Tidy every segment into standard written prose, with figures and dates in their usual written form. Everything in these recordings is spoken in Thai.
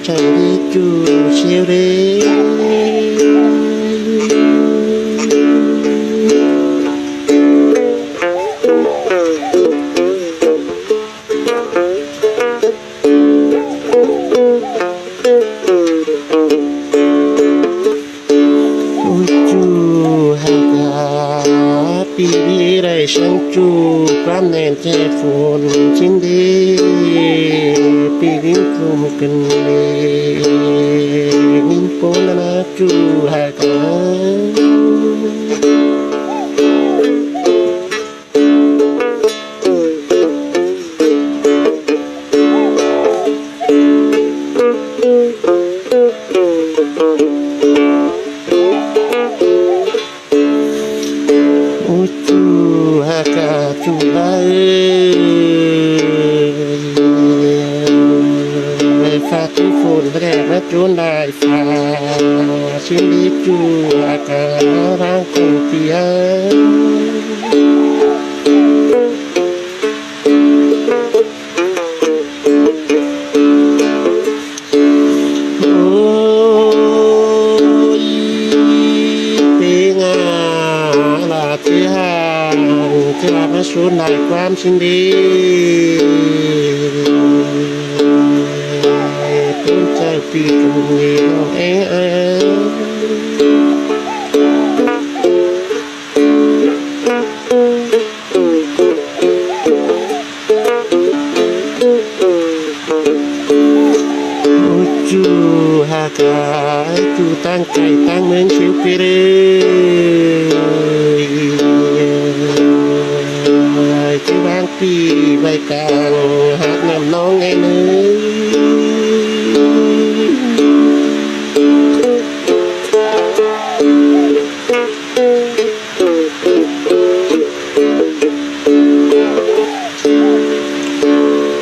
chẳng đi chu chiều điปีได้ฉันจูความแน่นแท้ฝนชิ้นดีปีนี้กลุ่มกันเลยนิ่งโปนนะจูหากจูได้ฝากทุกคนแรกมาจูนได้ฝากชีวิตจูอากาศร่างคงเปียที่ว่าพระสูนได้ความชินดีพ้นใจปีกันมีน้องจูหากายจูตั้งใจตั้งเมืองชิวปีที่บางปีใบกลางหากนำน้องไงเนื้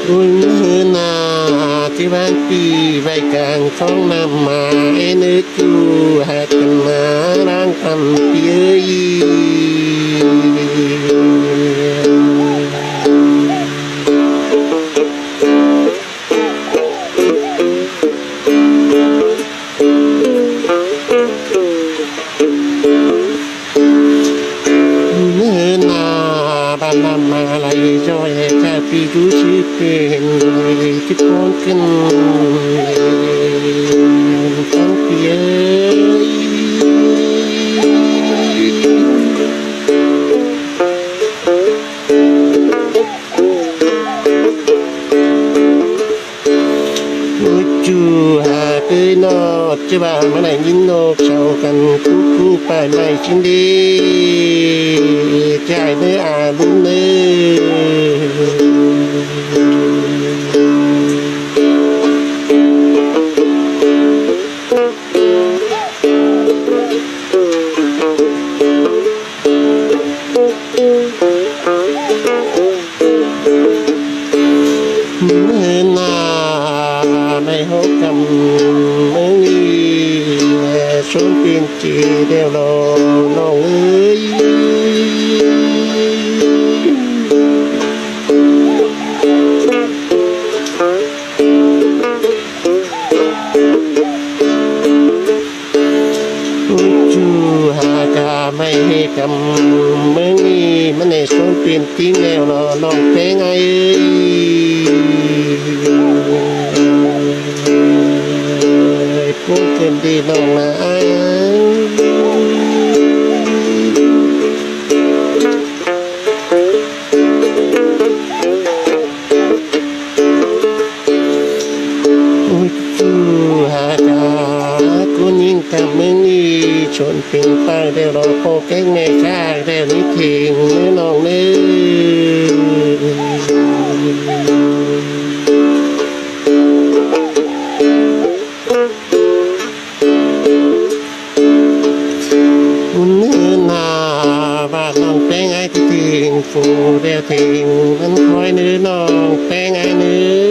บุญเฮือนาที่บางปีใบกลางท้องนำมาไอ้นึกจูหากกันมาร่างคำเปียนำมาอะไรจอยแค่ปีดูชีเป็นที่พ้นขึ้นต้องเปียจูหาเกยนอดจะบ้ามาไหนยินนกเช่ากันคู่ไปไม่ชินดีใจเนื้ออาบุญเนื้อนาไม่หกกำเมืองชนเปลี่ยนจีเดียวรอน้องจูหากาไม่ให้กำเมืองนี้มันในชนเปลี่ยนจีเดียวรอน้องเพลงไงพูดกันดีน้องนะจูหากากูยิ่งทำมึงนี่ชนเป็นป้าเดี๋ยวรอโปแก้งแม่ข้าเดี๋ยวนี้เพ่งเนื้อน้องเนื้อนาบ้านน้องแป้งไอ้ที่ทิ้งฟูเดียวทิ้งมันคอยเนื้อน้องแป้งไอ้เนื้อ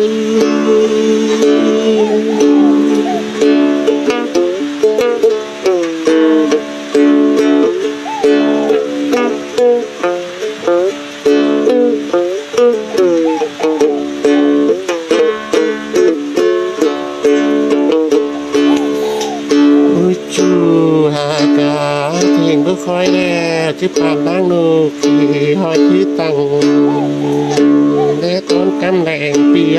ชื่อผ่านดังนูขี่หอยชื่อตังและต้นกำแดงเปีย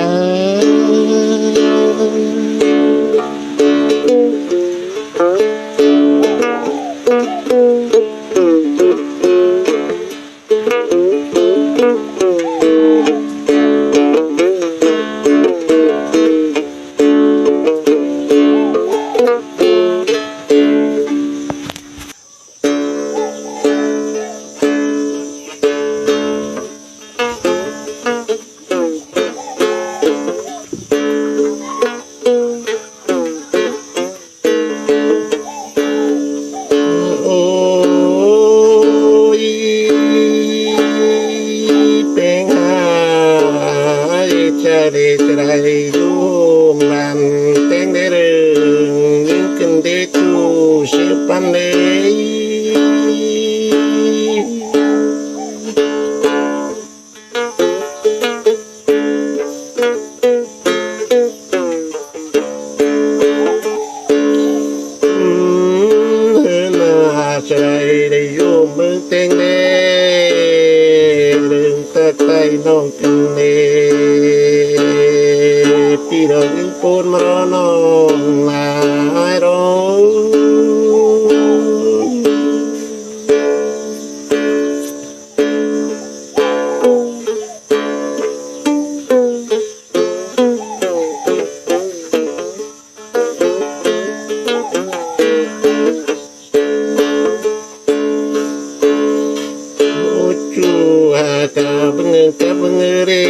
โอ้ยเป็นหายจะได้จะได้ดูมันเต็งได้เรื่องยิ่งขึ้นได้จูเชื่อปันเลยใจได้อยู่มือเต็งเด้เรื่องตะไคร้น้องกันเด้พี่ดอกยิ่งปูนมารอน้องลายร้องจูหากาบังเอิญกับบังเอิญเร่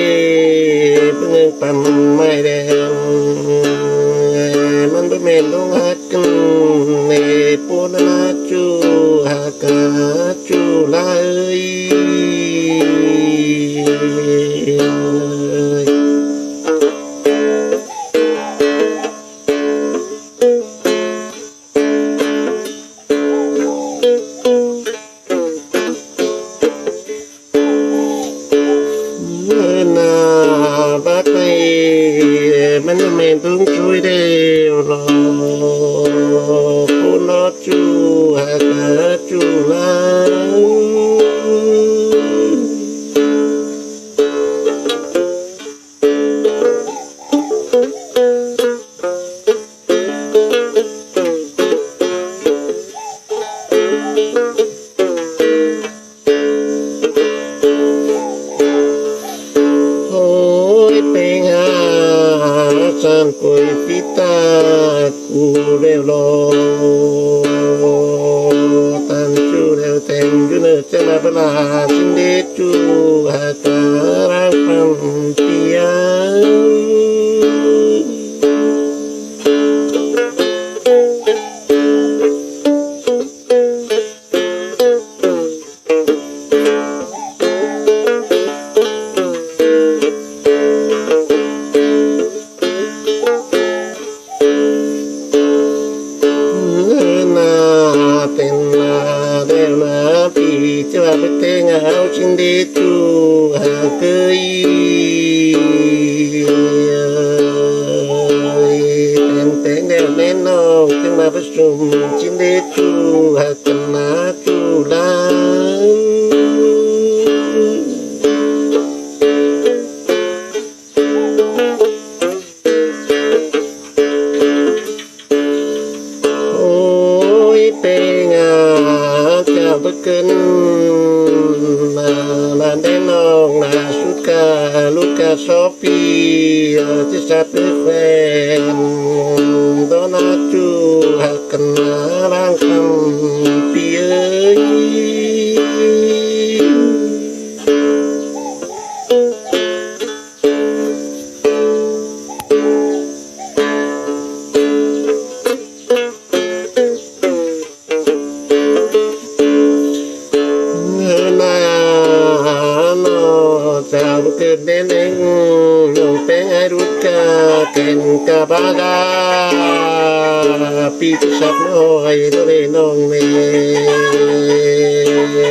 บังเอิญปั๊มไม่แดงมันเป็นเมนลงหักกันในปูนนาจูหากาจูลาเอ้ยนาบักไม่มันไม่ต้องช่วยเดียวรอปูนอจูหากาจูลาโอ้ยเป็นหาสันกุยพิตากูเร็วรอตันจูเร็วแต่งอยู่เนื้อจะมาเวลาสินเดจูหาการังพันเปียนาเป็นนาเดวนาปีจะว่าไปเตงเอาชินเดจูหาเกยเป็นเตงเดวแน่นองจึงมาประชุมชินเดจูหากันนาจูลาเป็นจะบักเกินนาแดนองนาสุกาลูกาซอฟีที่สัตว์แฟนโดนาจูหักกันนาร่างคำปีเอ้จะบักเกินเด่นเองน้องเป็นไอรุกาเป็นกาบาดาปีที่สับน้อยโดเรน้องเม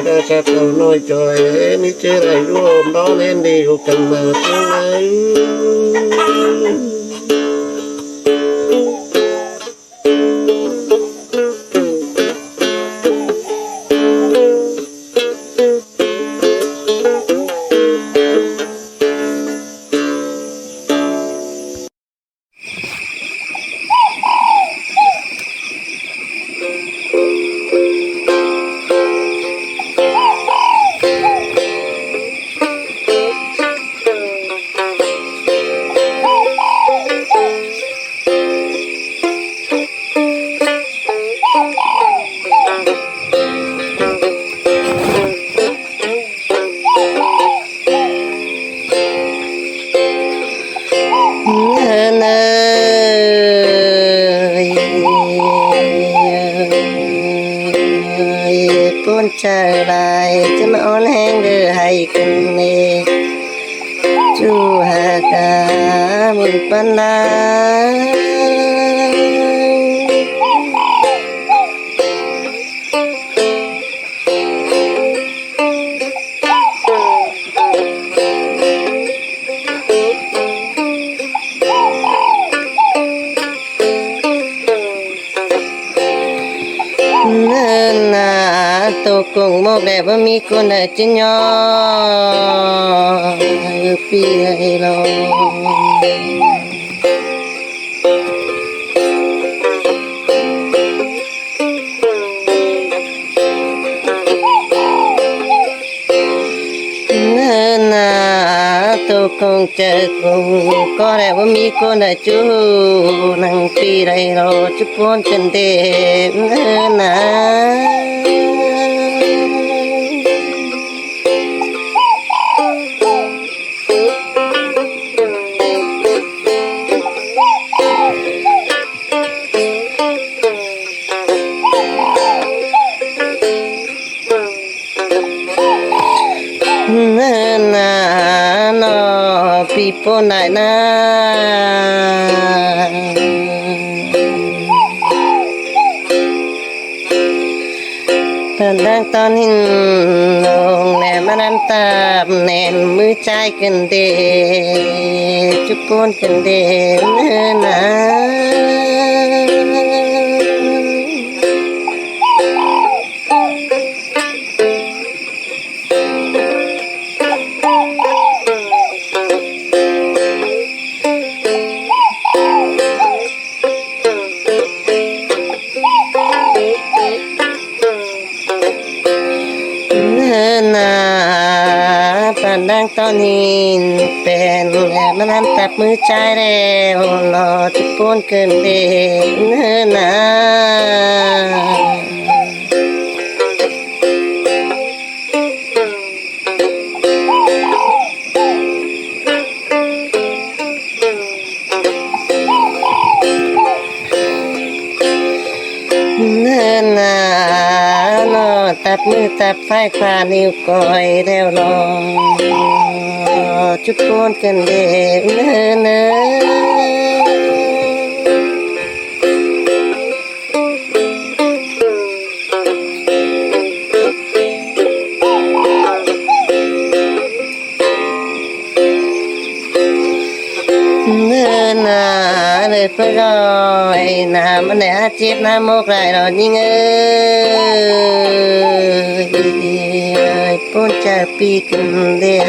ราชาเต่าน้อยจอยมีเจอไรร่วมน้องเล่นเดียวกันมาจังไหน โ ลายจะมาอ่อนแห้งเด้อให้กันเน่จูหากามุนปันลาตกงโมกแต่บ่มีคนได้จิญอปีให้ลตกงเจอกงก็แต่ว่ามีคนได้จูนังปีได้รอจุปนกันเดนาปีโป้ไหนนะตอนดังตอนหินลงแหลมน้ำตาแน่นมือใจกันเดจุกนกันเดนะดังตอนนี้เป็นมันน้ำตับมือใจแล้วรอจะป้นเกินเด่นนะตับมือตับไฟฟ้านิ้วก้อยแล้วรอจุดโคนกันเด้เนนาเลยเพื่อรอยน้ำมันแหนเจ็บน้ำโมกไรรอยิ่งป้นจะปีกันเดีย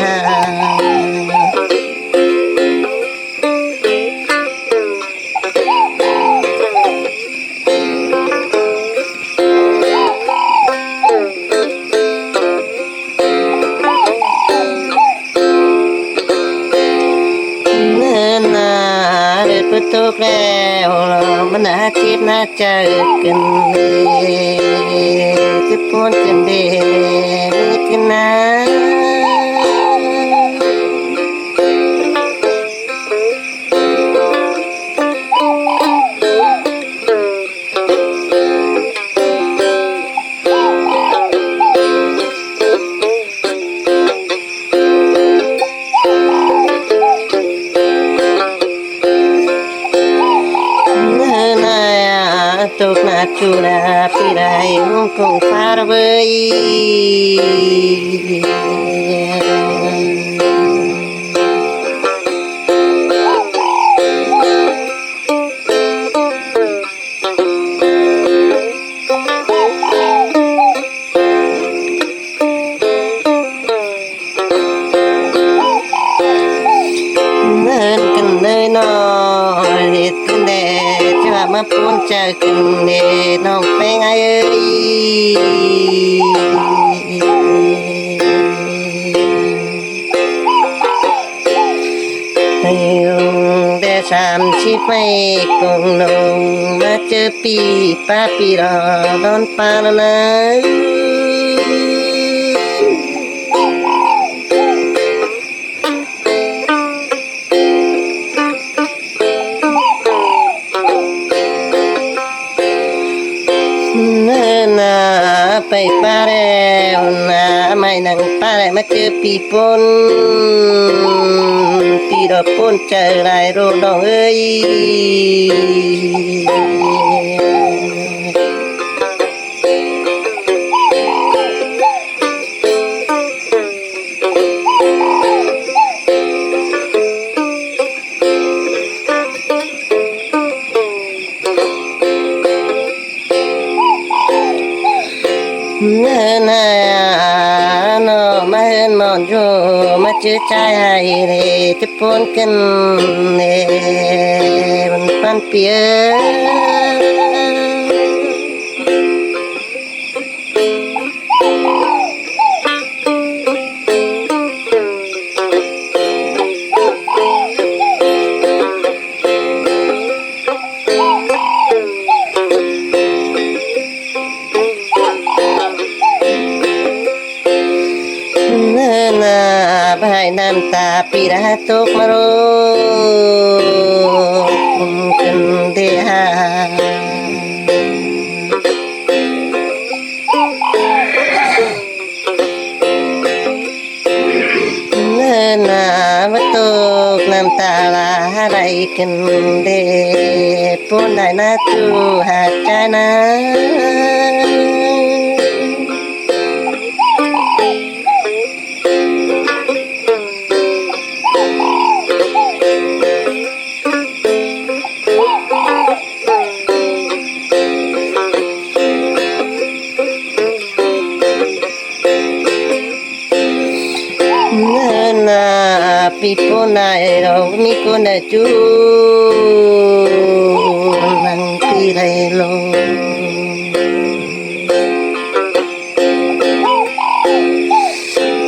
ตกแล้วมันน่าเจ็บน่าเจอกันจะพ้นกันเดไม่กันนะตกนาจูนาปีไรห้องคงฟ้าระเบยเนินกันเลยน้อยเด็ดกันแดดจะมาพูนเจอกันเด็ดน้องเป็นไงเอ้ยเดชามชิดไม่คงลงมาเจอปีป้าปีรอดอนปานะ ไปปาเรว หนังป้าไหลมาเจอปีปนปีดอกปนเจอไรโรดองเอ้ยเนินนาโนมาเฮินมอนโยมาเจอใจให้เลยจะปนกันเน่มันปันเปียเนินนาบายน้ำตาปีระตกมาโรกันเดียเนินนามาตกน้ำตาลาอะไรกันเดปนได้นะตูหาใจนะเนินนาปีปนได้เรามีคนได้จูนังปีไรโล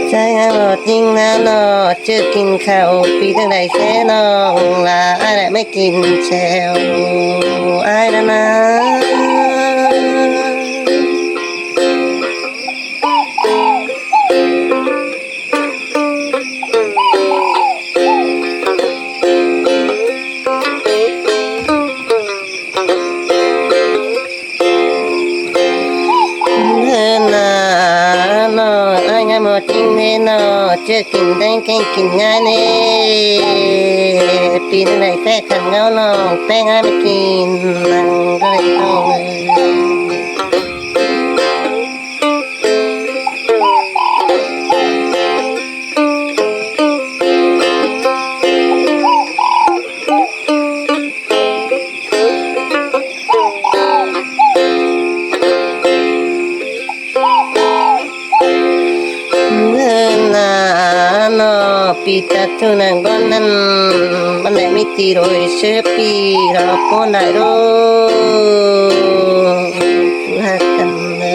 ใจหลอดยิ่งนะนอเจอกินข้าวปีตั้งใดแค่น้องลาอะไรไม่กินแชวไอ้นะเนินนาโนไอ้งามจริงเนนอเจอกินได้แกงกินง่ายเน่ปีตั้งใดแค่ขันเงาน้องแป้งให้ไม่กินนั่งก็เลยต้องเนินนาโนปีตาทุนังบนนั้นมันได้ไม่ตีโรยเชื่อปีเราปนได้โรหักกันเนิ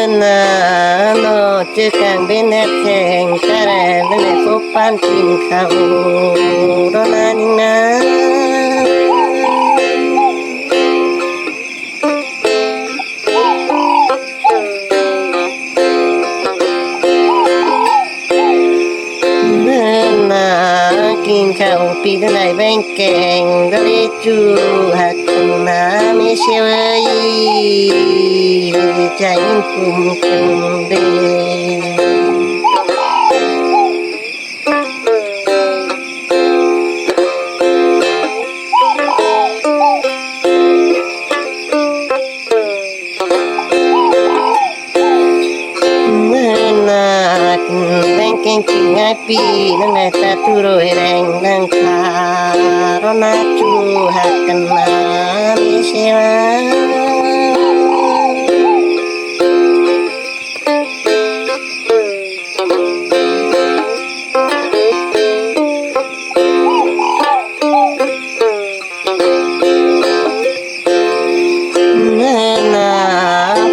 นนาโนเจอกลางเบนแนบแข่งกระแรนั่นแหละพบปานกินข้าวรอนานินะเนินนากินข้าวปีตั้งไหนแบ่งแกงก็เลยจูหักกันนาไม่เชื่อใจยิ่งคุ้มกันเดเนินนาแบ่งแกงกินง่ายปีนั่นแหละตาตุโรยแรงนั่งคารอนาจูหักกันนาไม่เชื่อเนินนา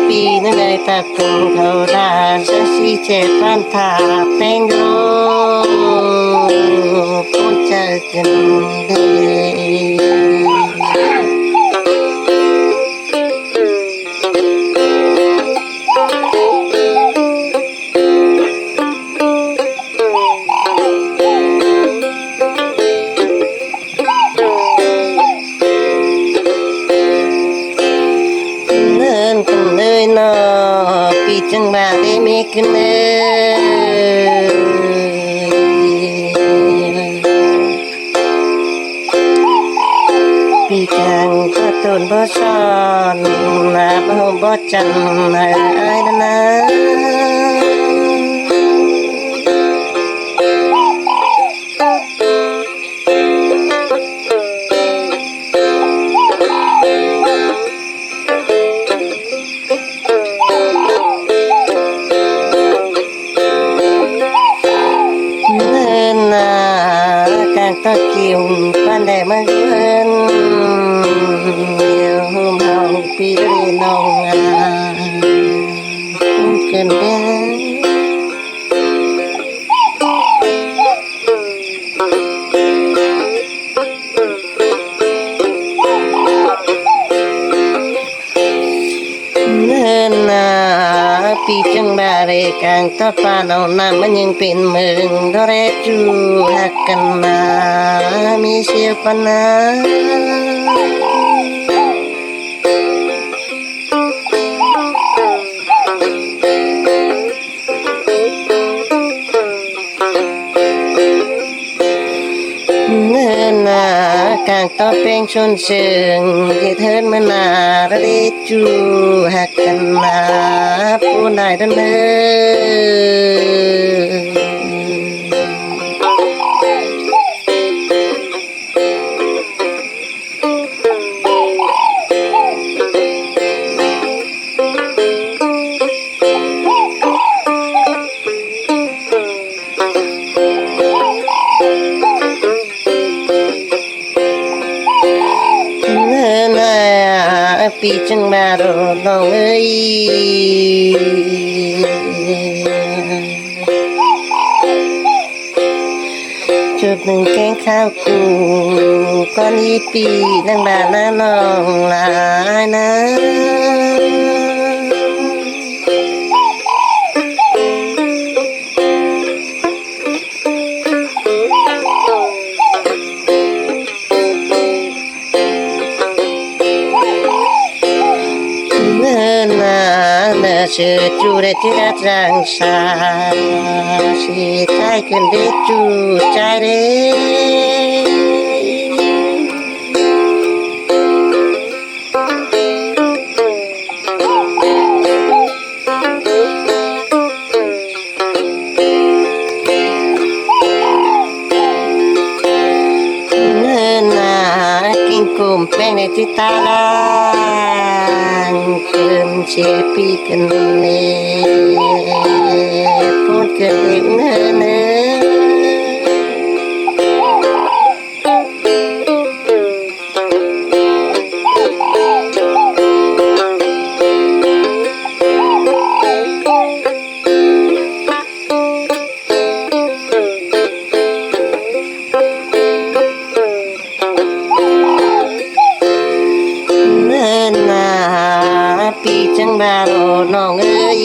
ปีนั่นแหละตาตุงเขาราชสีเจ็บพันธาแป้งโรปนเจอกันเด เ จังบาได้มีกันปีกังก็ต้นบ่ซ้อนนาบ่บ่จันไอ้นะตะกิ้วปันได้มาเกินเดียวห้องเฮาปีเรนองเกินเด้เนินนาปีจังบาเรกางตะปาเอาน้ำมันยังเป็นเมืองดอเรจูหักกันนามีเสียปนาเนินนากางตะเป็นชนเชิงที่เทินมานาเรจูหักกันนาผู้นายดันเนปีจังมาโดนน้องเอ้ยจุดหนึ่งแกงข้าวกูก้อนนี้ปีนั่งด่าหน้าน้องลายนะเชื่อจูได้ที่รักรังสาสิใจกันได้จูใจเด้เงินนากินกุมแป้งในที่ตาลางเกิมเชปีกันเลยพูดกันเองเนอะเนปีจังบาโลน้องเอ้ย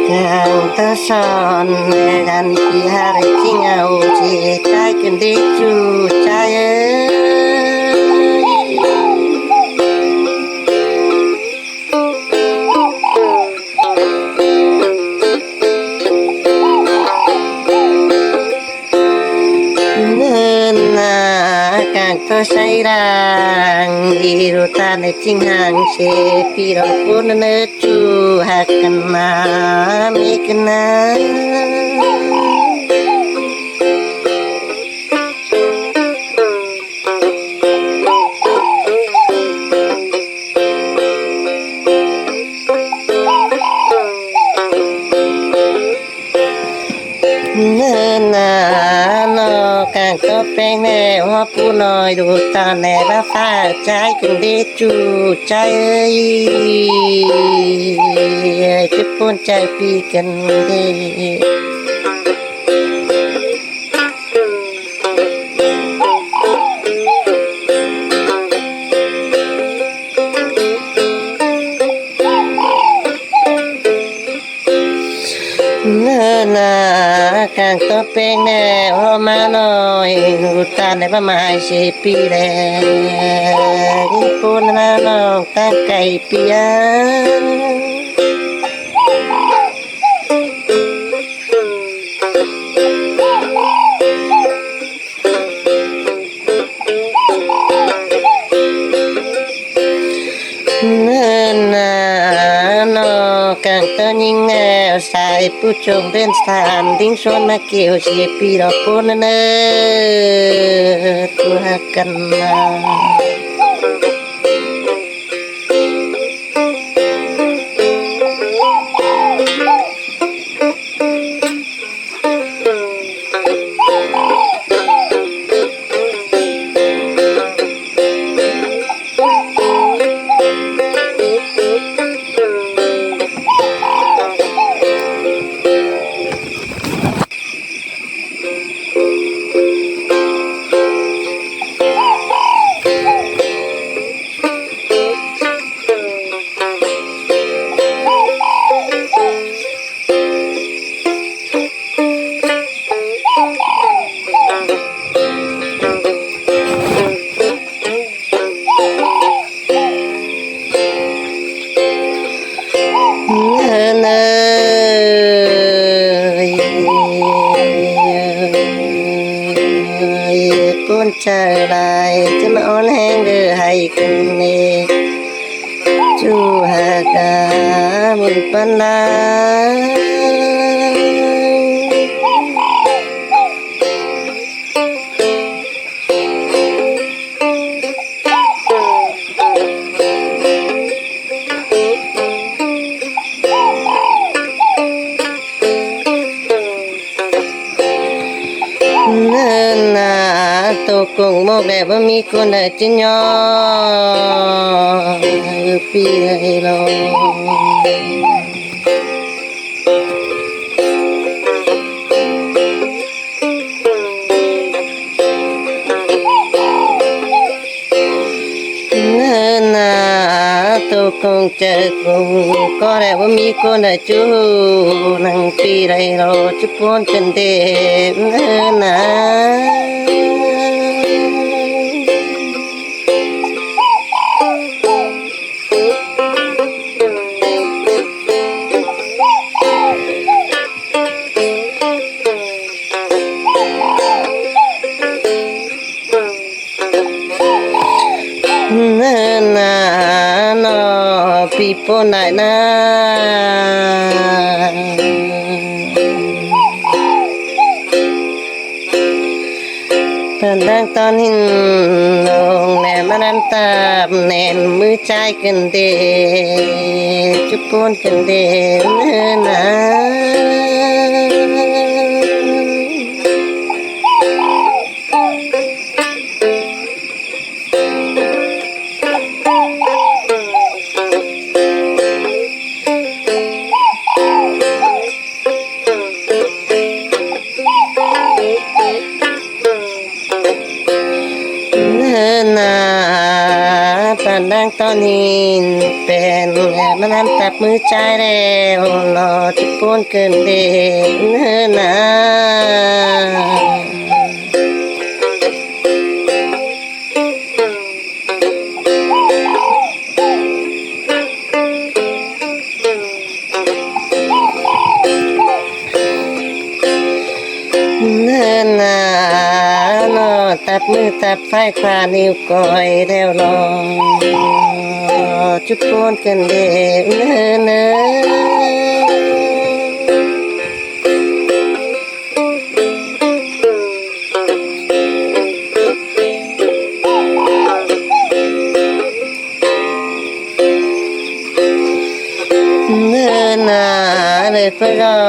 กางตะสอนกันที่หาได้จริงเอาเสียใจกันได้จูใจเอ้ก็ใช้ร่างดีรู้ตาในจริงห่างเชปีเราพูดเนื้อจูหักกันมามีกันนะเนินนานอกางก็เป็นแน่ว่าผู้น้อยดูตาแน่ละฟ้าใจกันได้จูใจจะพูดใจปีกันได้ เนื้อหนากลางตัวเป็นแนวมาหน่อยหูตาในประมาณ10 ปีแล้วกินปูนนาน้องตั้งไก่เปียเนื้อหนาน้องกลางตัวยิงแนวสายผู้ชมเป็นสามดิ้งชวนมาเกี่ยว10 ปีดอกปูนเนื้อตัวกันมาเนยก้นใจลายจะมาอ่อนแห้งเดือให้กันเนจูหากามุนปันลาเนินนาตัวกงโมกแต่ว่ามีคนไหนจะยอปีให้ลงเนินนาตัวกงเจอกงก็แต่ว่ามีคนไหนจูนังปีให้เราจะพ้นกันเด็กเนินนาเนินนาโนปีโป้ไหนนะตอนดังตอนหินลงแนมนันตาแนนมือใจกันเดจุปนกันเดเนินนาตอนดังตอนหินเป็นมันน้ำตับมือใจแล้วรอจะป้นเกินเด็กเนื้อนาเนื้อนาโนตับมือตับไฟขวานิ้วก้อยแล้วรอจุดโป้นกันเด็กเนื้อเนื้อนาเลยก็รอ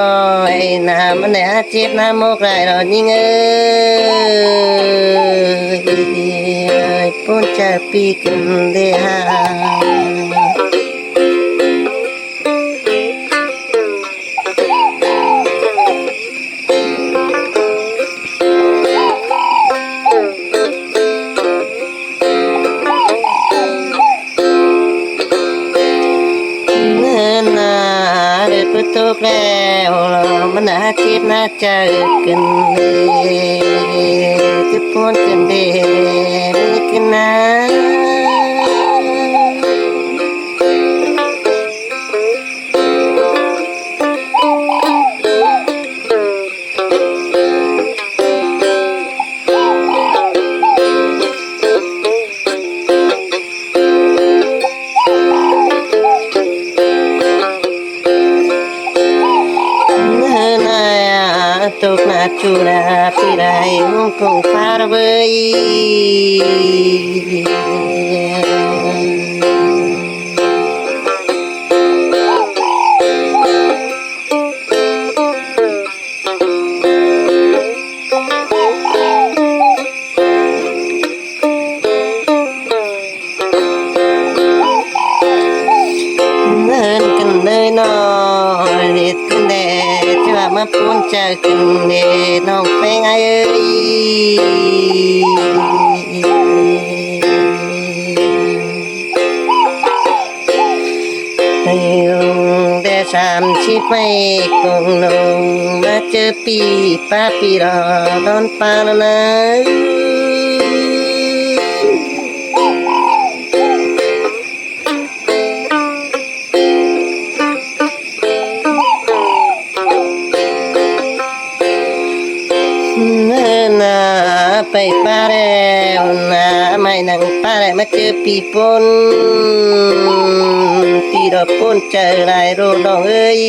ยน้ำมันแหนเจ็บน้ำโมกไรเรายิ่งป้นจะปีกันเดียเนินนาเลยก็ตกแล้ว มันน่าเจ็บน่าเจอกันจะปนกันเดไม่กันนะTuk na chura pirai kung parvai Nên cần nơi nó liệt cần đè cho mà buồn chờ cần đè nó phèn ai ơi để làm chi phải cùng nồng mà chờ pi pa pi đó đón pa naไปปาเรนะไม่นั่งปาเรมาเจอปีปนปีดอกปนเจอไรโรดองเอ้ย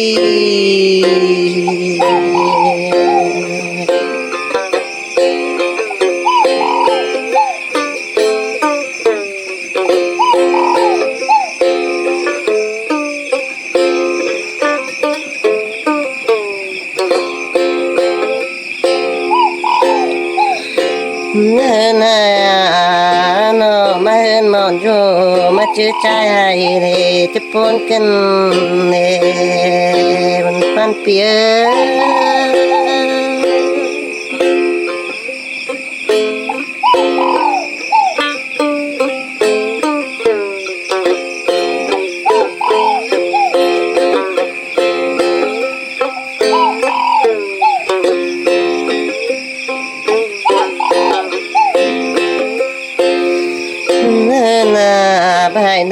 น่านอมาเห็นมอนโยมาเจอใจให้เลยจะปนกันเลยมันปันเปีย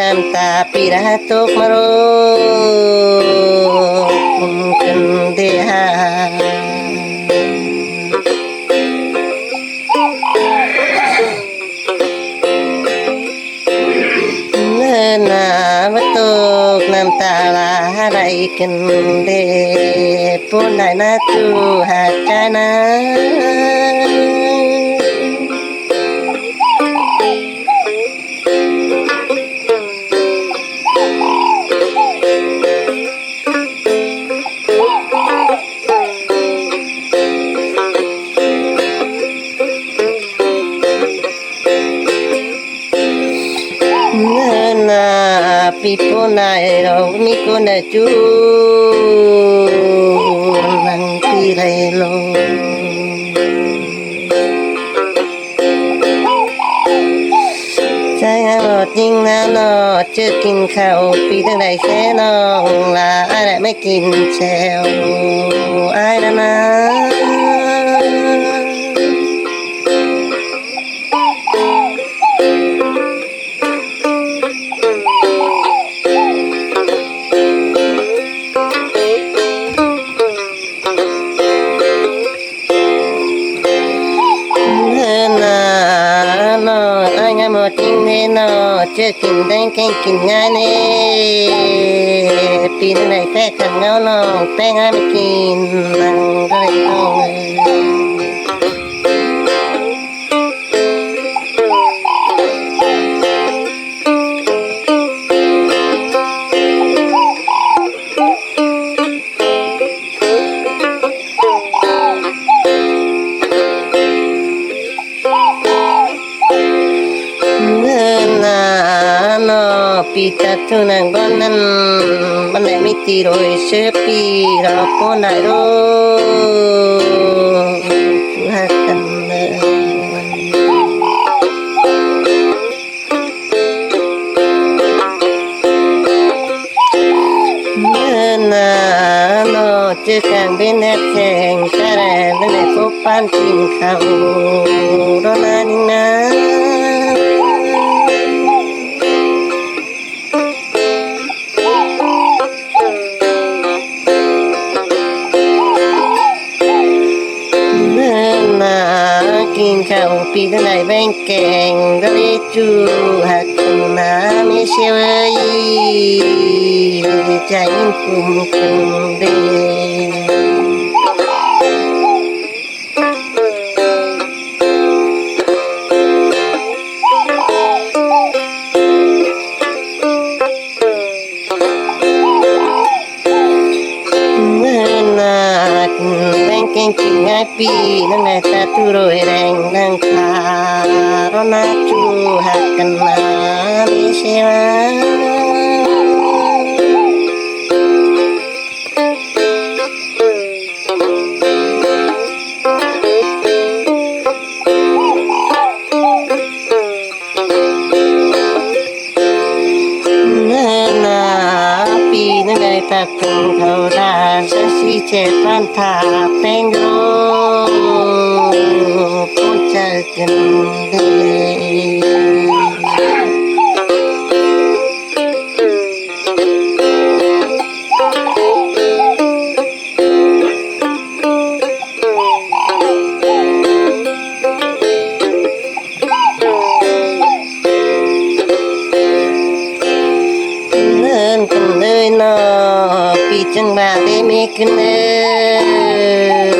น้ำตาปีระตกมาโรกันเดียเนินนามาตกน้ำตาลาอะไรกันเดปูนได้นะจูหาใจนะปีปนายเรานี่ก็ได้จูนังปีไรโลใจหมดจริงนะนอเจอกินข้าวปีตั้งแต่แค่น้องลาอะไรไม่กินแซวอายนะนะจริงเนนอเจอกินได้แกงกินง่ายเน่ปีนไหนแค่ขันเงาน้องแป้งง่ายไม่กินนั่งก็เลยต้องปีตัดทุนังก้อนนั้นมันได้ไม่ตีโรยเชื่อปีเราพอได้รู้หักกันเลยเมื่อนาโนเจอกลางเป็นแนบ แข่งแต่นั่นแหละพบปานกินข้าวรอนานิ่งนะกินข้าวปีตั้งไหนแบ่งแกงดะเลจูหักน้ำไม่เชื่อใจยิ่งคุ้มกันเด้แกงกินง่ายปีนั่งในตาตุโรยแรงนั่งคารอนาจูหักกันนามิเชวาปีนั่งในตาตุเขาราสัสีเจ็ดพันธาเป็นโรพูดเจอกันได้กันเลยเนาะปีจังบาได้มีกันเลย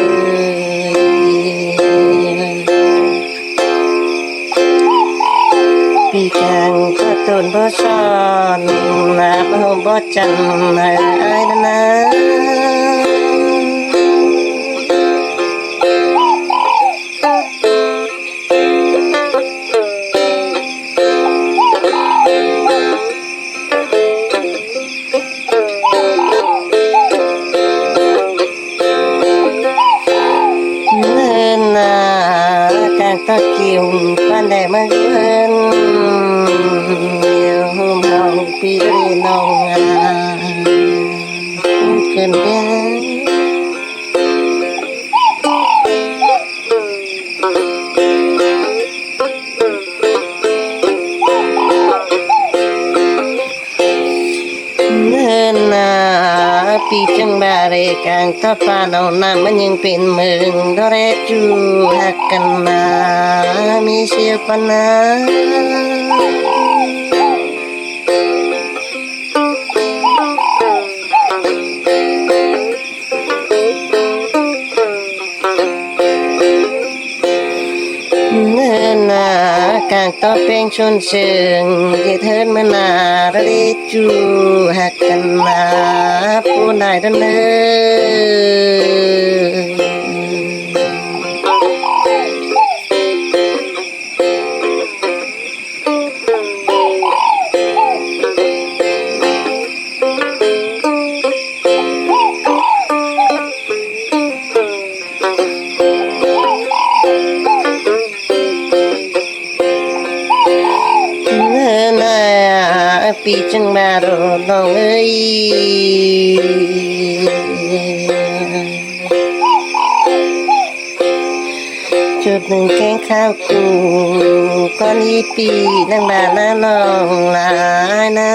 ปีกลางก็ต้นบ่ซ้อนนาบ่จันนาอายนะตะเกียวปันได้มาเกินเดียวเมาปีเรนองเกินแก่ปีจังบาเรกางตะปาเอาน้ำมันยังเป็นเมืองดเรจูหักกันนามีเสียปนากางต่อเป็นชนเชิงเยเทินมานาระดิจูหักกันนาผู้นายดันเนปีจังบาโรน้องเอ้ยจุดหนึ่งแกงข้าวกูก้อนอีปีนั่งบาหน้าน้องหลายนะ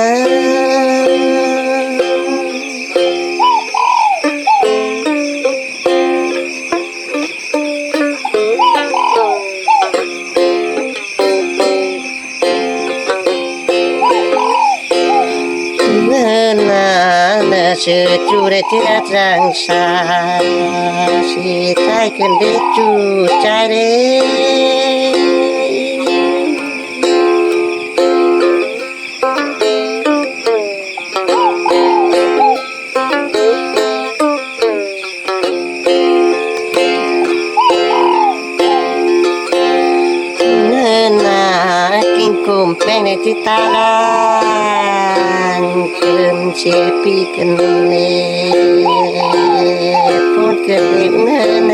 เชื่อจูได้เจ้าจังสาสิไทยขึ้นได้จูใจเด้กินกุ้งแป้งในที่ตาลางเกิมเชปีกันเน่พูดกันเองเน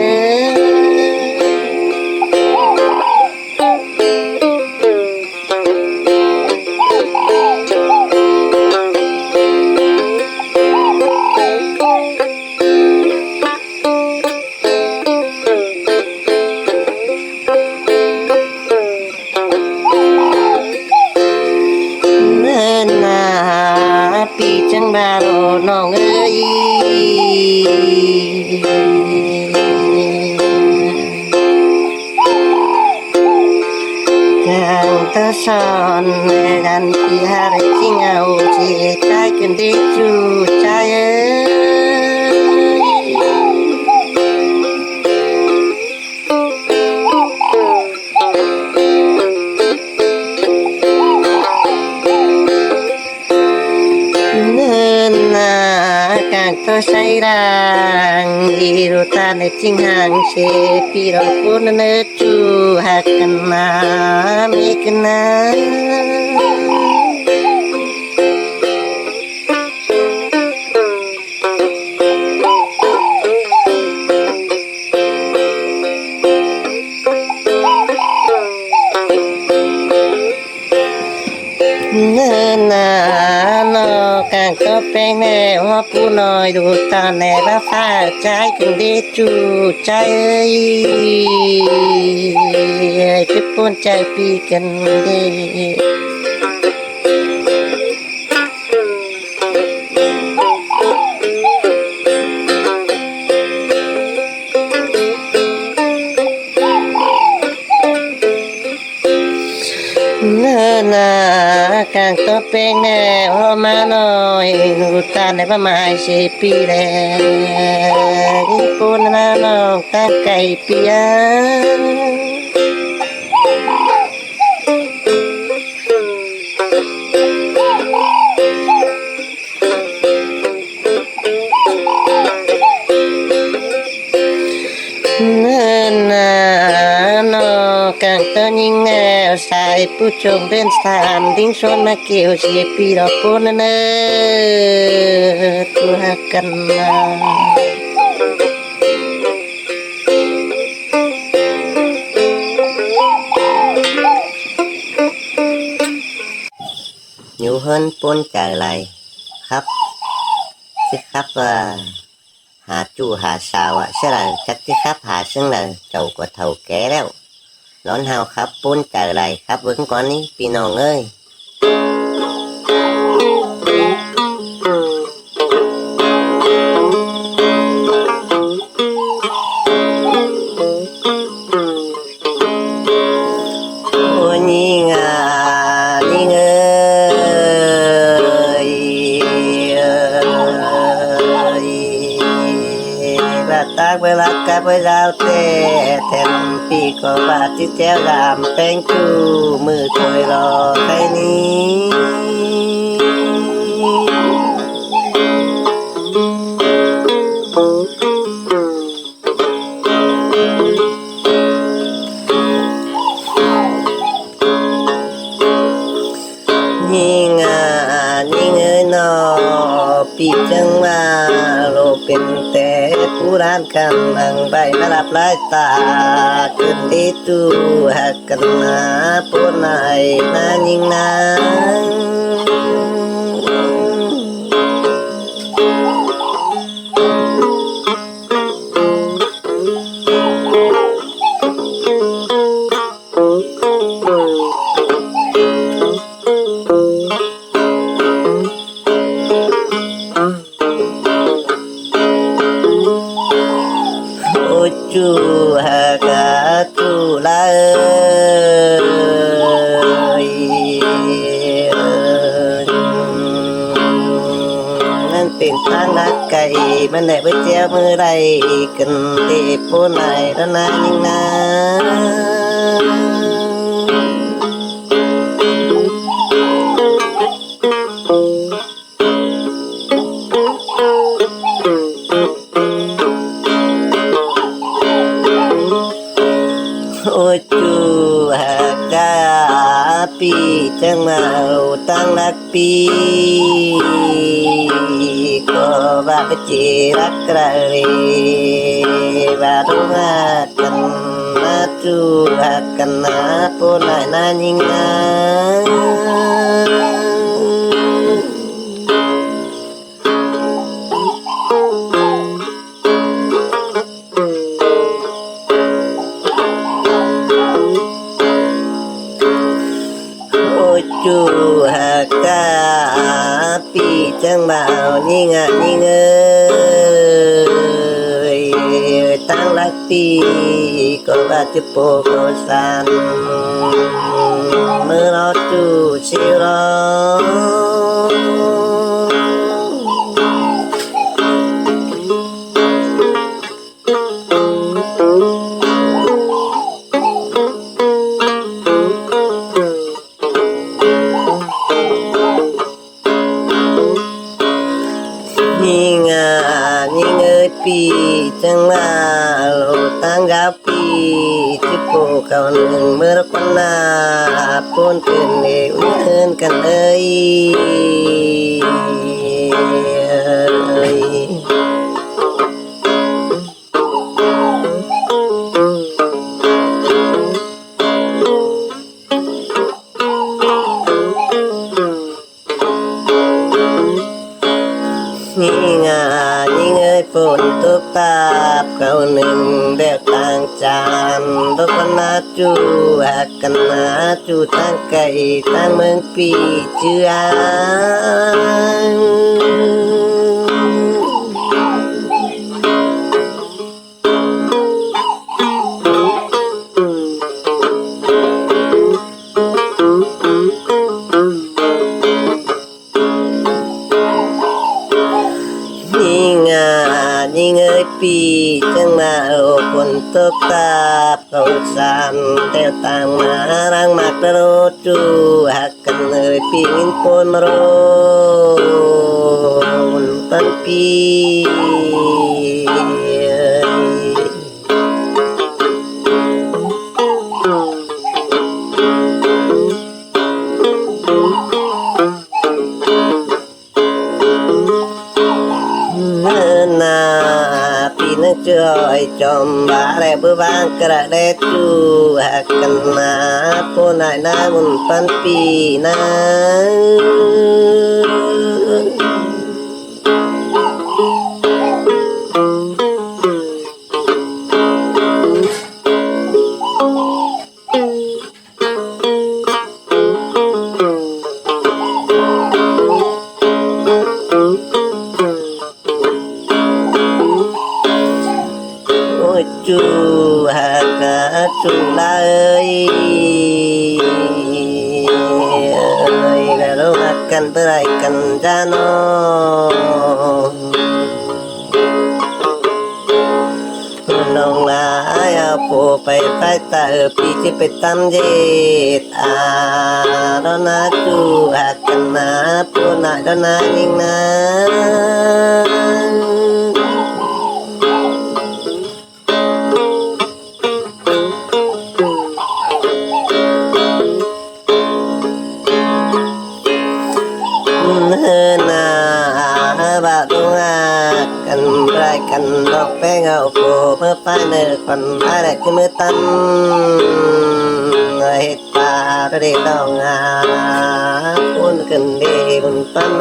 son dan pihar cingau cita kendi cu caya to say rằng yêu ta này chính hàng sẽ pi đầu cô nơ chu hạt na mi na càng có bên nè hoa pu nói đủ ta nè đã pha trái cùng đi chu trái ơi chúc con trái pi cần đi càng có bên nè hoa má nói đủ ta nè ba mai sẽ pi nè đi con na nó ta cày pia càng to nhìn nghèo sai pu trồng bên sàn đinh son na kêu chỉ pi đó cô nè tu ha cần nhiều hơn pôn trở lại khắp thích khắpหาจู่หาสาวsẽ là chắc cái khắpหาซึ่งlà chầu của thầu kéแล้วร้อนเฮาครับปุ้นจ่ายไรครับเบิ้งก่อนนี้พี่น้องเอ้ยโอ้นี่งานี่เอ้ยรักตากเวลากับเวลาเต้แทนปีก็บาดที่แจ้วดำแป้งจูมือถอยรอใครนี้งานี่เงยนอปีจังมาโลเป็นแต่ผู้ร้านกำลังใบมาลับลายตาขึ้นที่ตู้หักกันนาปูนายนายิงนาจูหากาจูลานั่นเป็นทางนักไก่มันได้ไปเจ้ามือไรกันเตะปูนายแล้วนายิงนาโอ้จูหากาปีจังมาตั้งรักปีก็ว่าไปเจรักกระเรว่าดูงากันนาจูหากันนาปูนายนายิงนาจูหากาปีจังบ่าวนี่งะนี่เงย tăng lạc pi có ba chữ po có san mơ nó chu siêu đó nhìn ơi pi chẳng là lộ tăng gạo pi chữ po cao nâng mơ con na pon cần để hơn cần ơi nhìn ơi phồn tốt tạp câu nâng đeo tăng chan đô con na chu hạt cần na chu tăng cày tăng mương pi chư an nhìn ơi pi chẳng mà ô con tốt tạp câu san đeo tăng mà răng mạc đô chu hạt cần ơi pi in pon rô tân pi na pi nó chơi chom ba re bơ vang kra de chu hạt cần na po nai na mun pan pi na chu hạt cả chu la ơi là đâu hạt cần tới đây cần ra nó nông là ai po phải phải ta pi chỉ phải tâm gì đó na chu hạt cần na po na đó na nhưng na bà tung cần rai cần đọc bé ngầu phù mơ phai nở còn ai lại chứ mơ tâm người ta ra đi đâu buồn cần đi buồn tâm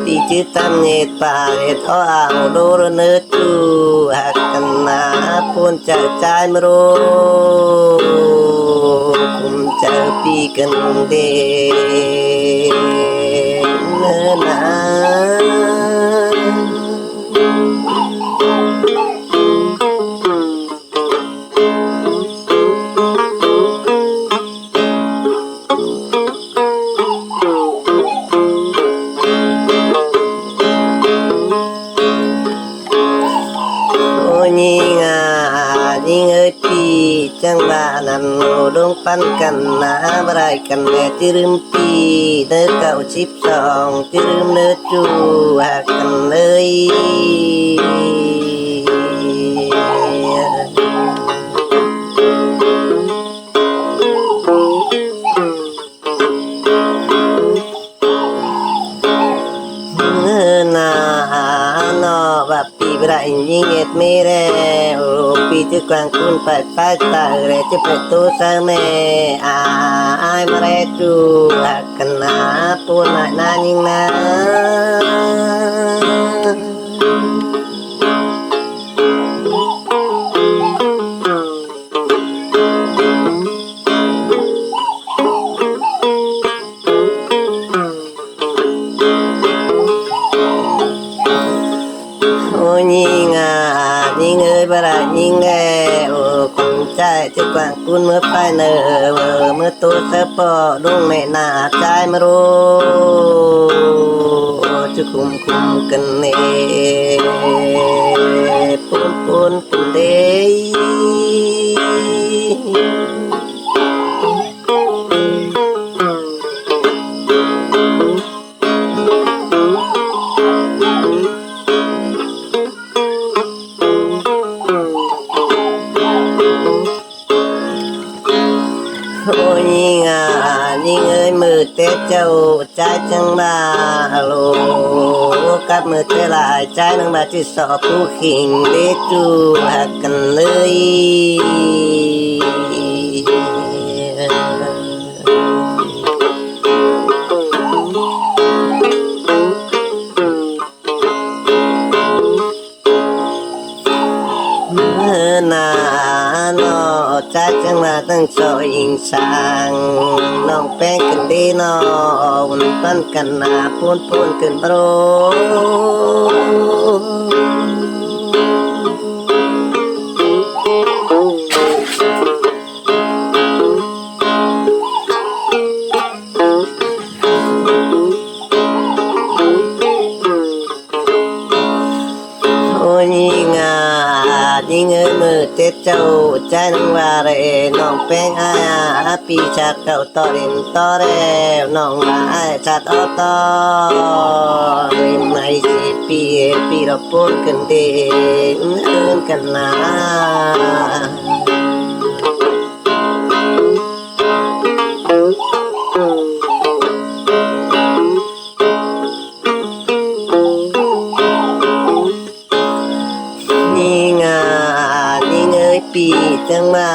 pi chữ tam nhiệt bà để thọ ảo đô rơ nơ chu hạt cần na pôn chợ trái mơ rô cùng chợ pi cần đê nơ na nhìn ơi pi chẳng ba nằm ngô đông pan cần na brai cần nè tirum pi nơ cậu chip sòng tirum nơ chu hạt cần ơi brai nyinget mere pi tu kwang kun pat pat ta re che petu sa me ai mare tu kana pun na nying na ใจจะกว่างกุนเมื่อไปเนอเมื่อตัวเธอปอดวงในหน้าใจมารู้จะคุมกันเน่ปูนกันเดโอ้ยงายิ่งเอ้ยมือเตะเจ้าใจจังบ้าโลกับมือเตะลายใจนังบาที่สอบผู้ขิงเดจูหักกันเลยนาโนใจจังมาตั้งโซอิงสางน้องแป้งกันดีนอวันปั้นกันนาปูนกันโปรยิ่งเอ้ยมือเจ็ดเจ้าใจนังว่าเรน้องแป้งอาปีชาเก่าต่อเรียนต่อแล้วน้องลายชาต่อเรียนไม่สิปีเราพูดกันเด่นกันนะปีจังมา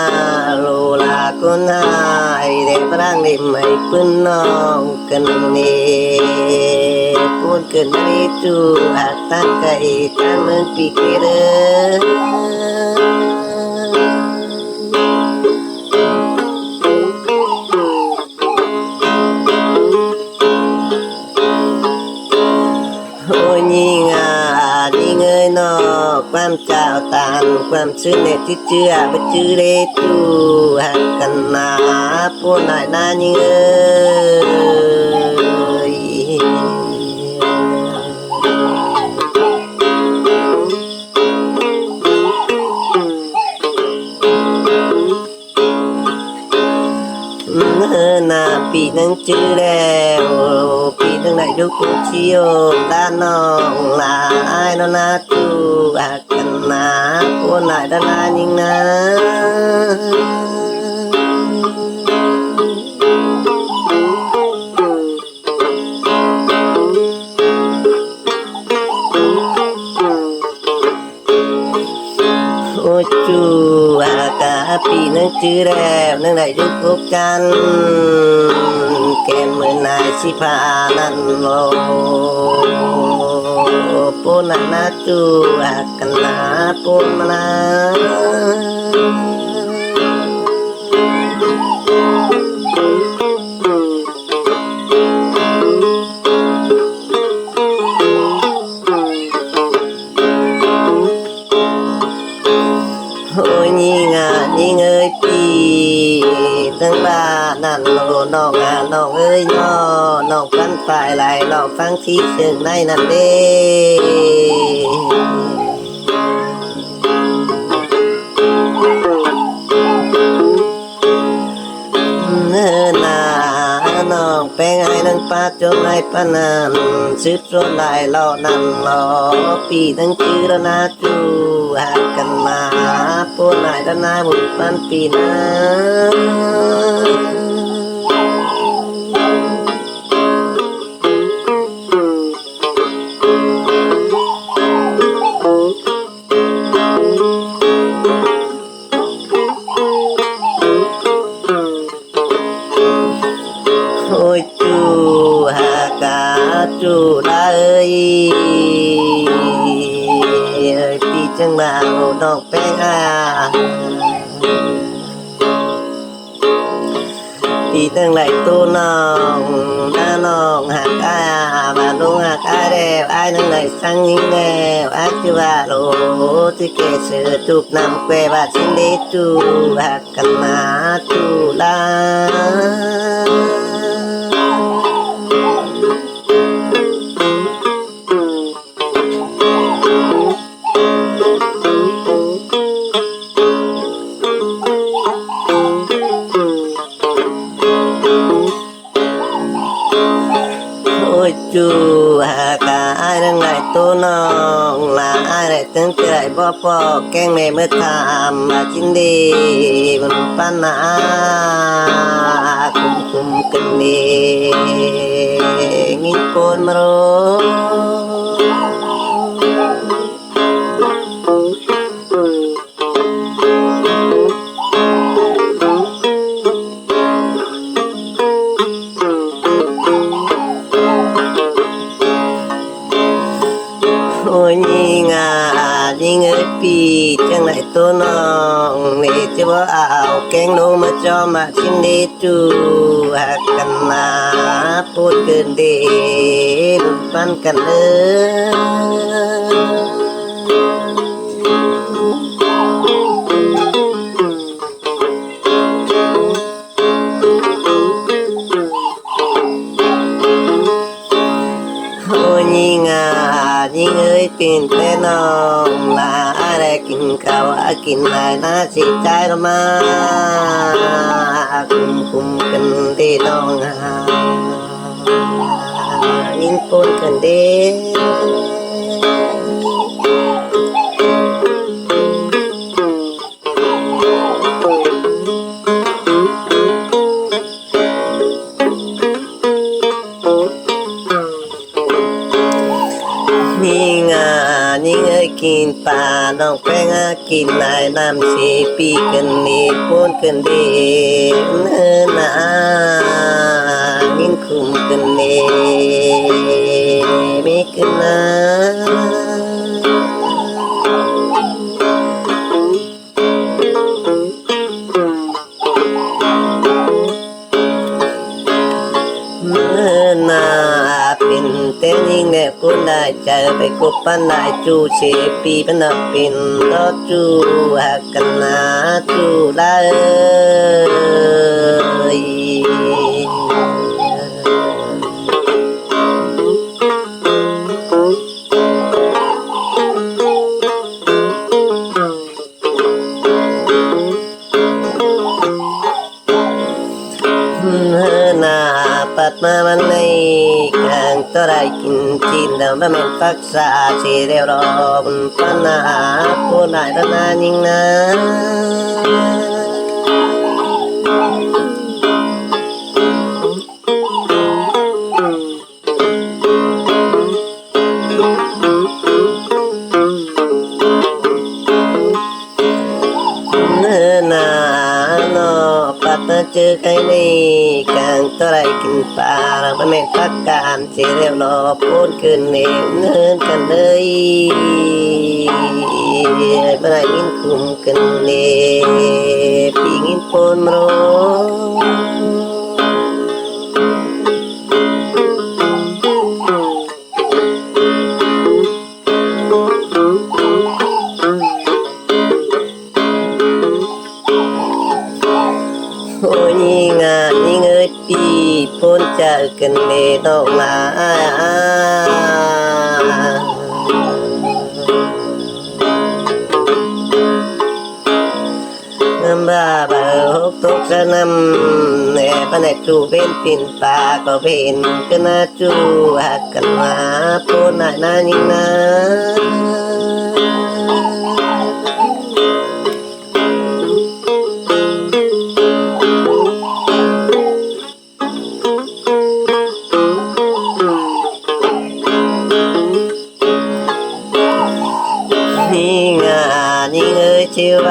โลลาคนหายเด็กพลังเด็กไม่ปืนน้องกันเนพูดกันไม่จูอาตั้งใจตั้งเมืองปีเกเรโอ้ยยิ่งยิ่งเอ้ยนอความเจ้าตานความชื่อเนที่เชื่อไปชื่อเลตูหักกันนาพูดหน่อยนายิ่งเอ้ยนาปีนังชื่อแล้วปีตั้งไหนยุคเชียวด้านน้องลายนนาตูหักกันนาพูดหน่อยด้านนายิ่งนะโอ้จูอากาปีนังจื้อแล้วนังไหนยุคกจันแก้มมือนายสิพานันโลปูนานาจูอากันนาปูนาโอ้ยยิ่งยิ่งเอ้ยปีตั้งบ้านนั่นโลน้องน้องเอ้ยน้องฟันฝ่ายไหลลองฟังที่เชิงในนั่นเด้นาน้องแป้งไอ้นั่งป้าจงไอ้ป้านันสืบโซนไหลล่อนั่นล่อปีตั้งชื่อแล้วนะจูหักกันมาปูนไหนด้านหน้าบุญปันปีนะโอ้ยจูหากาจูได้ปีจังมาดอกแป้งปีตั้งไหลตัวน้องน้องหัก mà luôn ai đều ai nâng lời sang nhìn đều ai chưa và lô thì kể sự chụp năm quê và xin đi chu và cần má chu la ôi chu cả ai đang lại tô nong là ai lại tiếng cười bó bó keng mẹ mới tham mà chín đi vẫn pan na cùng cần đi nghìn con mà rồi ôi nhìn ơi pi chẳng lại tô nong nè chứ bỏ ảo keng nô mà cho mà xin đi chu cần là bút cần đi bút pan cần ơi nhìn ơi tin thế nong là ai đây kinh cao kinh lại na chỉ trái mà cùng cần đi nong nhìn con cần đi nhìn ơi kinh pa nong phèn kinh lại nam si pi cần đi pon cần đi na nhìn cùng cần đi mi cần na tên nhìn nè cô đại chờ về cô pan đại chu sẽ pi pan nợ pin đó chu cần na chu la ơi Pat ma ban này càng to đại kinh chín đầu ba men phát xa chỉ đều đó pan na cô đại đó na nhìn na chơi cái này càng to đại kinh pa là ba mẹ phát cạn chỉ đều nó phun cơn nếm hơn cần đây ba đại nhìn cùng cần nè pingin phun rồi nhìn ơi pi phun chờ cần để đâu là ba hút thuốc ra năm nè ba này chu bên pin pa có bên cái na chu cần là phun lại na nhìn na nhìn ơi chiều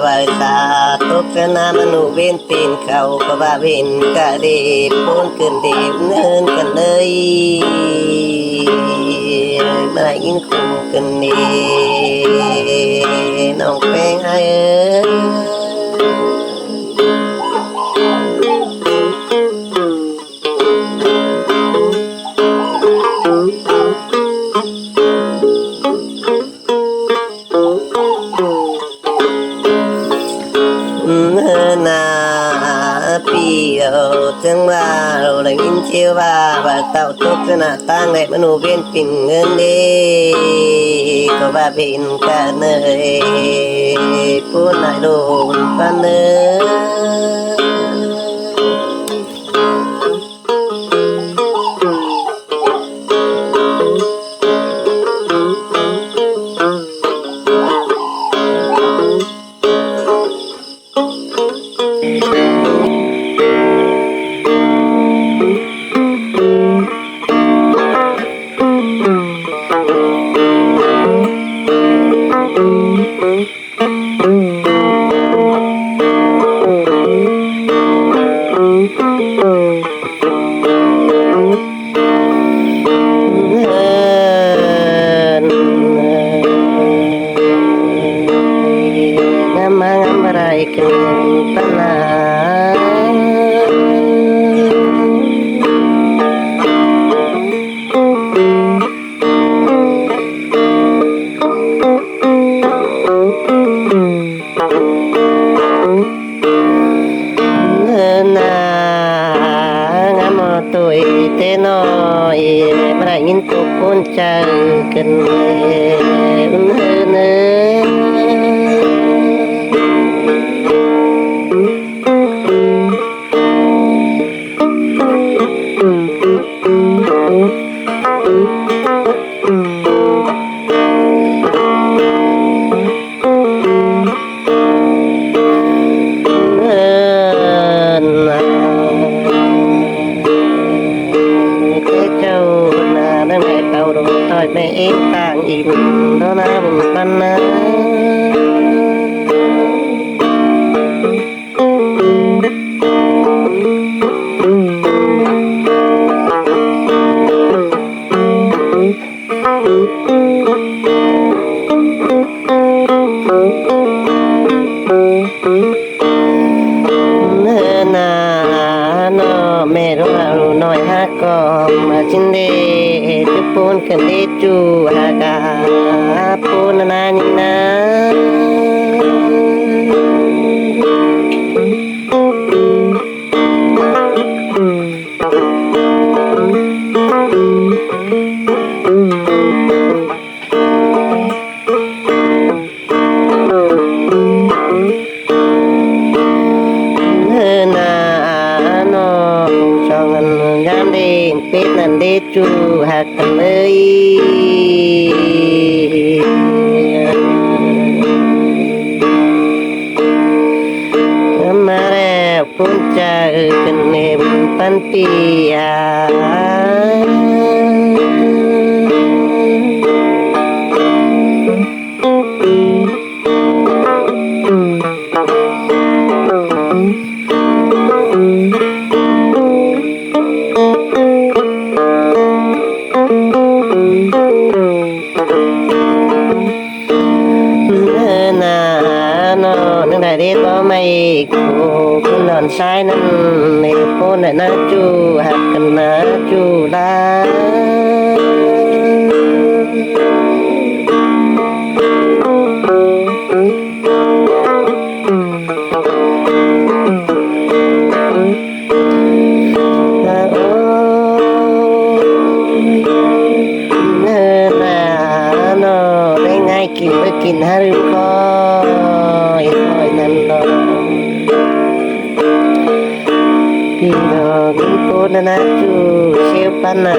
bài ta tốt cho nam nụ bên tiền khẩu có ba bên cả đi bốn cơn đêm hơn cần ơi mà lại nhìn cùng cần đi nông phèn ai ơi na piêu chân ba rồi là in chiêu ba và tạo tốt cho là tang lệ mà nụ viên tình ngân đi có ba bên cả nơi phun lại đồn phan nơi tuổi thế nói mà lại nhìn tụ con trai cần mẹ em tàng im đó na bừng pan na mẹ rồi nói hát con mà xin đi chúc pun cần đi chu hà cả pun na nhìn na biết lần đi chu hạt nơi mà ra phun cha cần em pan pia đi có mày cô lòn sai nên nè cô này nó chu hạt cần nó chu la nó đây ngay kìm với kìm hai đứa coi nan lo pino gimpo na chu siêu pana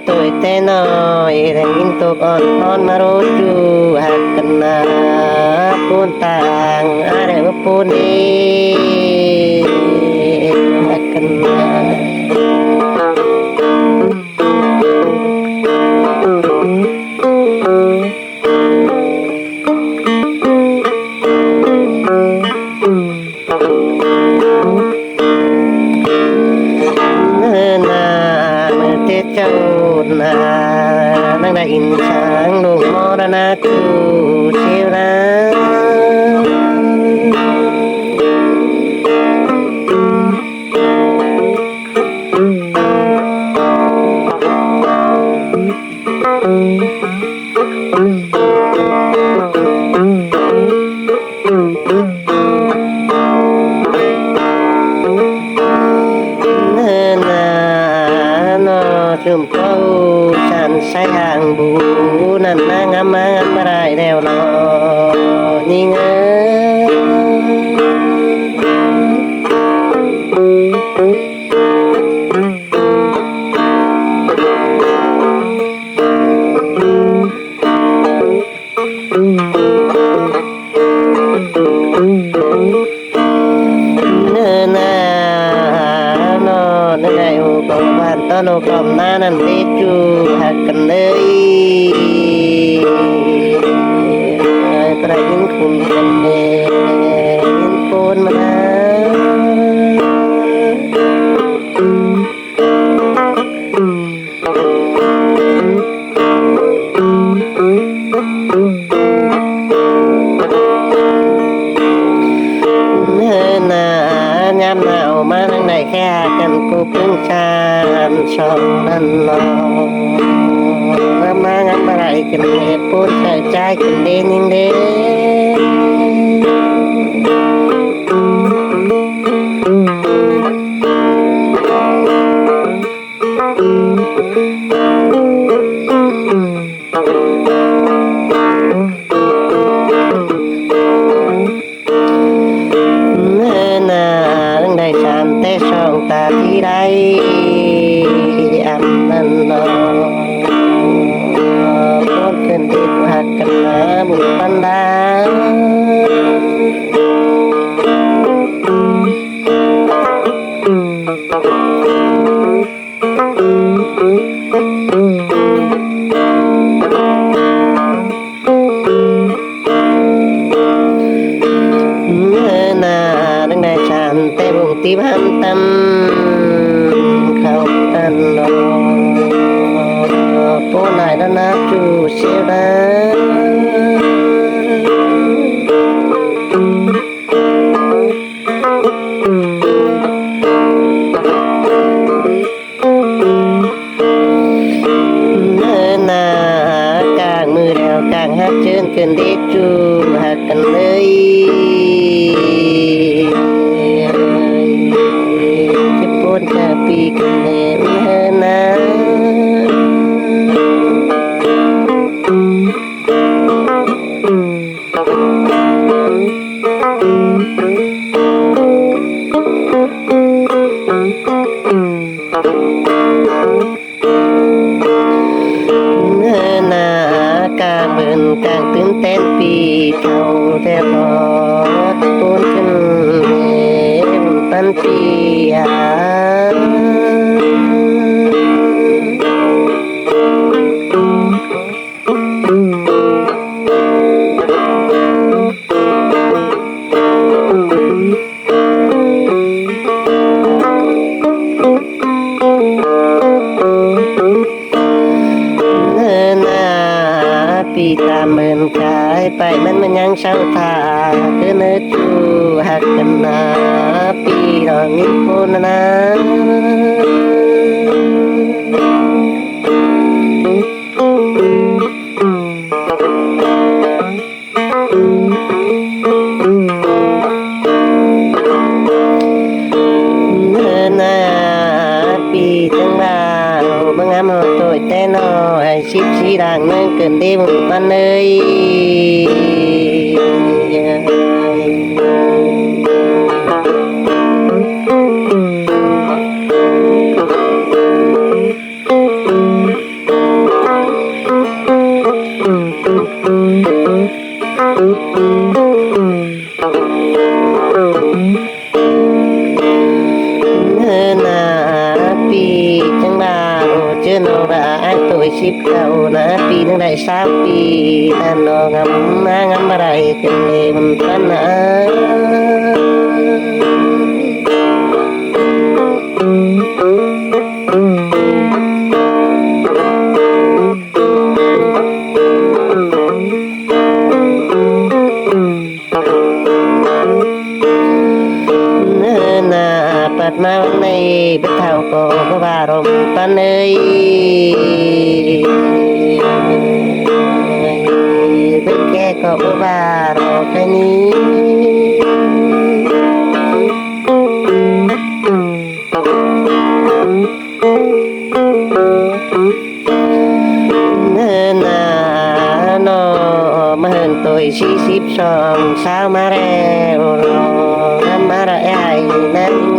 tuổi tê nói rằng tôi còn con mà rô chu hạt cần pun tang ada pun đi akan nang đại sang lu morana ku siêu ra มเป้าฉันใส่หางบูนั่นนางงามมาได้แล้วเนาะนี่เงตอนกลมหน้านั้นเด็ดจูหักกันเลยประยินคุณกันเลยยินโปนมาหน้ายามหนาวมาทางไหนแค่กันกูเพิ่งชาชอบนั่นนอมางามอะไรกันเด็ปูนใส่ใจกันเด่นยิ่งเด่ได้ฉันแต่ช่องตาที่ใดอันนั้นนอพูดขึ้นที่หักกันมาบุญปันดาแต่บุงตีพันตำเข้ากันนอปูนายด้านนับจูเสียดาหน้ากลางมือเดียวกลางหักเชิญเกินเด็กจูหักกันเลยจะปีกันเล่นเฮนะหน้ากลางเบิ่นกลางตื่นเต้นปีเขาแต่พอตูนขึ้นปันปีปีตามเมือนกายไปมันยังเศร้าทาคือเนื้อจูหักกันนาปีดอกนิ้วโคนนะปีจังบ่าวบางงามโตยแต่น้อยชิดชีด่างเนื่องเกินได้บุญปันเลยปีจังบ่าวเจอโนราไอตัวชิบเก่านะปีนึงได้3 ปีนั่นนองำมางำอะไรกันเลยมันปันนะปัดมาในเป็นเท่าก็บ่ารมปันเลยเป็นแก่ก็บ่บารอแค่นี้ 12สาวมาแล้วรอมาระยายนั้น